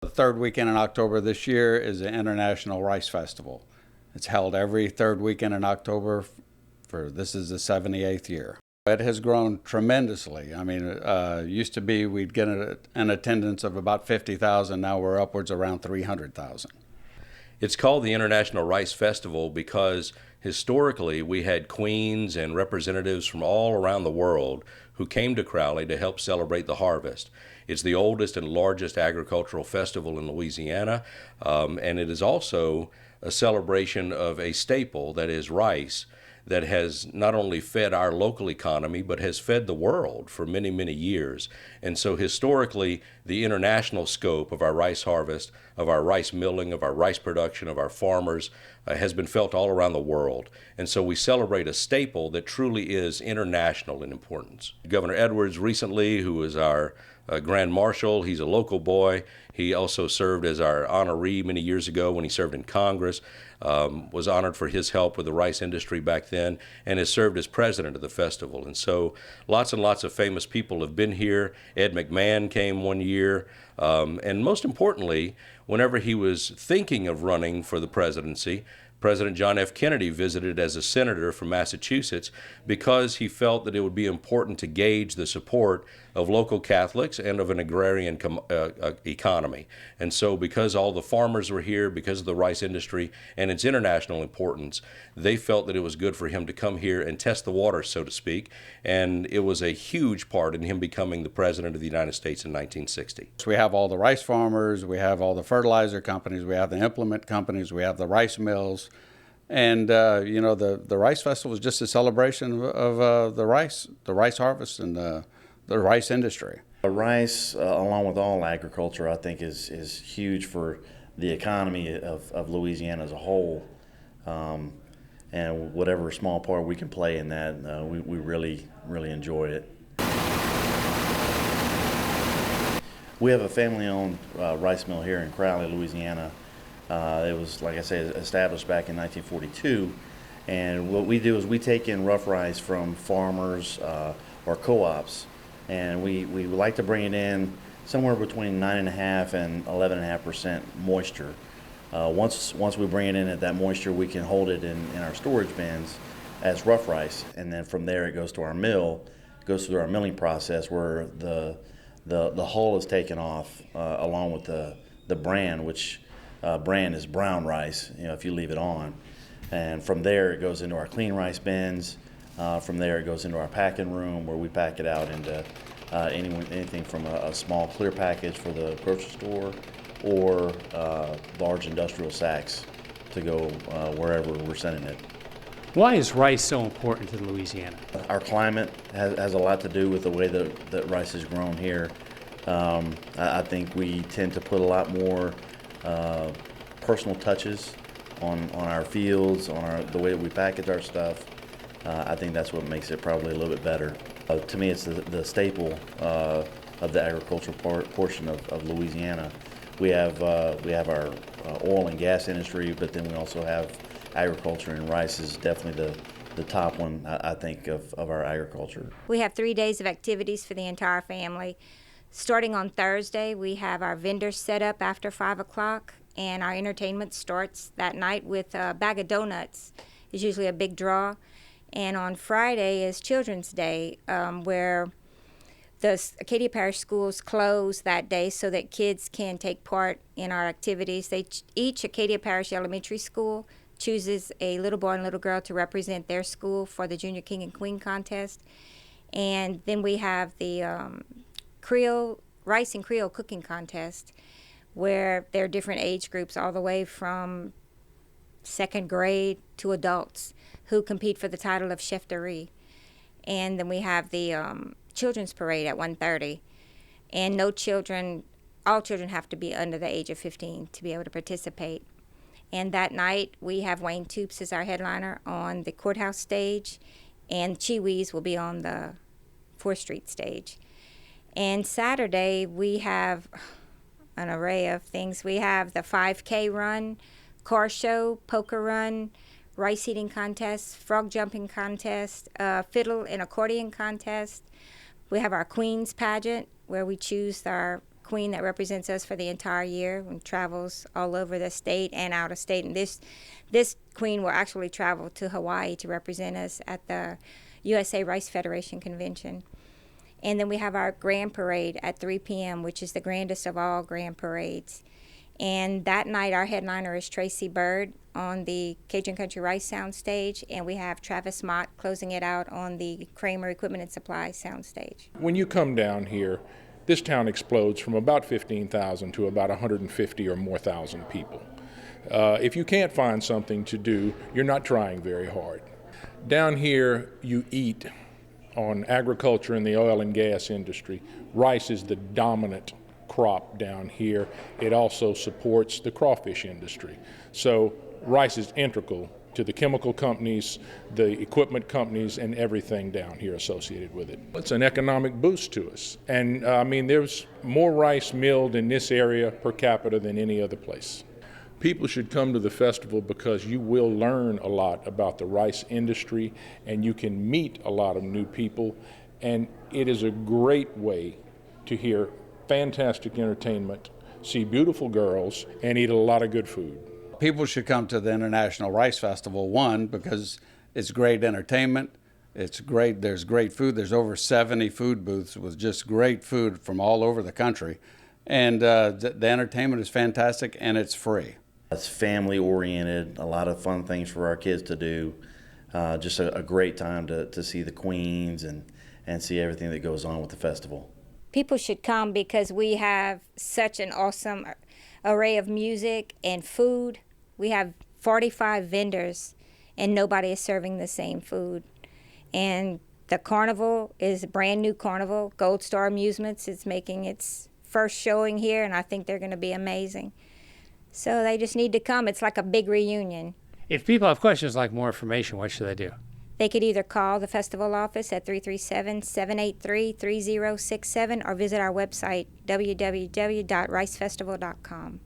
The third weekend in October this year is the International Rice Festival. It's held every third weekend in October this is the 78th year. It has grown tremendously. I mean, used to be we'd get an attendance of about 50,000. Now we're upwards around 300,000. It's called the International Rice Festival because historically we had queens and representatives from all around the world who came to Crowley to help celebrate the harvest. It's the oldest and largest agricultural festival in Louisiana, and it is also a celebration of a staple, that is rice, that has not only fed our local economy, but has fed the world for many, many years. And so historically, the international scope of our rice harvest, of our rice milling, of our rice production, of our farmers, has been felt all around the world. And so we celebrate a staple that truly is international in importance. Governor Edwards recently, who was our Grand Marshal, he's a local boy. He also served as our honoree many years ago when he served in Congress, was honored for his help with the rice industry back then, and has served as president of the festival. And so lots and lots of famous people have been here. Ed Mcmahon came one year, and most importantly, whenever he was thinking of running for the presidency, President John F. Kennedy visited as a senator from Massachusetts because he felt that it would be important to gauge the support of local Catholics and of an agrarian economy. And so because all the farmers were here, because of the rice industry and its international importance, they felt that it was good for him to come here and test the waters, so to speak. And it was a huge part in him becoming the President of the United States in 1960. So we have all the rice farmers, we have all the fertilizer companies, we have the implement companies, we have the rice mills. And, the Rice Festival is just a celebration of the rice harvest and the rice industry. Rice, along with all agriculture, I think is huge for the economy of Louisiana as a whole. And whatever small part we can play in that, we really, really enjoy it. We have a family-owned rice mill here in Crowley, Louisiana. It was, like I said, established back in 1942, and what we do is we take in rough rice from farmers or co-ops, and we like to bring it in somewhere between 9.5% and 11.5% moisture. Once we bring it in at that moisture, we can hold it in our storage bins as rough rice, and then from there it goes to our mill, goes through our milling process where the hull is taken off along with the bran, which bran is brown rice, if you leave it on. And from there, it goes into our clean rice bins. From there, it goes into our packing room where we pack it out into anything from a small clear package for the grocery store or large industrial sacks to go wherever we're sending it. Why is rice so important to Louisiana? Our climate has a lot to do with the way that rice is grown here. I think we tend to put a lot more personal touches on our fields, on the way that we package our stuff. I think that's what makes it probably a little bit better. To me, it's the staple of the agricultural portion of Louisiana. We have our oil and gas industry, but then we also have agriculture, and rice is definitely the top one, I think, of our agriculture. We have 3 days of activities for the entire family. Starting on Thursday, we have our vendors set up after 5 o'clock, and our entertainment starts that night with a bag of donuts. It's usually a big draw. And on Friday is Children's Day, where the Acadia Parish schools close that day so that kids can take part in our activities. Each Acadia Parish elementary school chooses a little boy and little girl to represent their school for the Junior King and Queen contest. And then we have the rice and Creole cooking contest, where there are different age groups all the way from second grade to adults who compete for the title of chef de riz. And then we have the children's parade at 1:30, and all children have to be under the age of 15 to be able to participate. And that night we have Wayne Toops as our headliner on the courthouse stage, and Chiwis will be on the 4th Street stage. And Saturday, we have an array of things. We have the 5K run, car show, poker run, rice eating contest, frog jumping contest, fiddle and accordion contest. We have our Queen's pageant, where we choose our queen that represents us for the entire year and travels all over the state and out of state. And this queen will actually travel to Hawaii to represent us at the USA Rice Federation Convention. And then we have our grand parade at 3 p.m., which is the grandest of all grand parades. And that night, our headliner is Tracy Bird on the Cajun Country Rice soundstage, and we have Travis Mott closing it out on the Kramer Equipment and Supply soundstage. When you come down here, this town explodes from about 15,000 to about 150 or more thousand people. If you can't find something to do, you're not trying very hard. Down here, you eat on agriculture and the oil and gas industry. Rice is the dominant crop down here. It also supports the crawfish industry. So rice is integral to the chemical companies, the equipment companies, and everything down here associated with it. It's an economic boost to us. And I mean, there's more rice milled in this area per capita than any other place. People should come to the festival because you will learn a lot about the rice industry and you can meet a lot of new people, and it is a great way to hear fantastic entertainment, see beautiful girls, and eat a lot of good food. People should come to the International Rice Festival, one, because it's great entertainment, it's great, there's great food, there's over 70 food booths with just great food from all over the country, and the entertainment is fantastic and it's free. It's family oriented, a lot of fun things for our kids to do, just a great time to see the queens and see everything that goes on with the festival. People should come because we have such an awesome array of music and food. We have 45 vendors and nobody is serving the same food. And the carnival is a brand new carnival. Gold Star Amusements is making its first showing here, and I think they're going to be amazing. So they just need to come. It's like a big reunion. If people have questions like more information, what should they do? They could either call the festival office at 337-783-3067 or visit our website, www.ricefestival.com.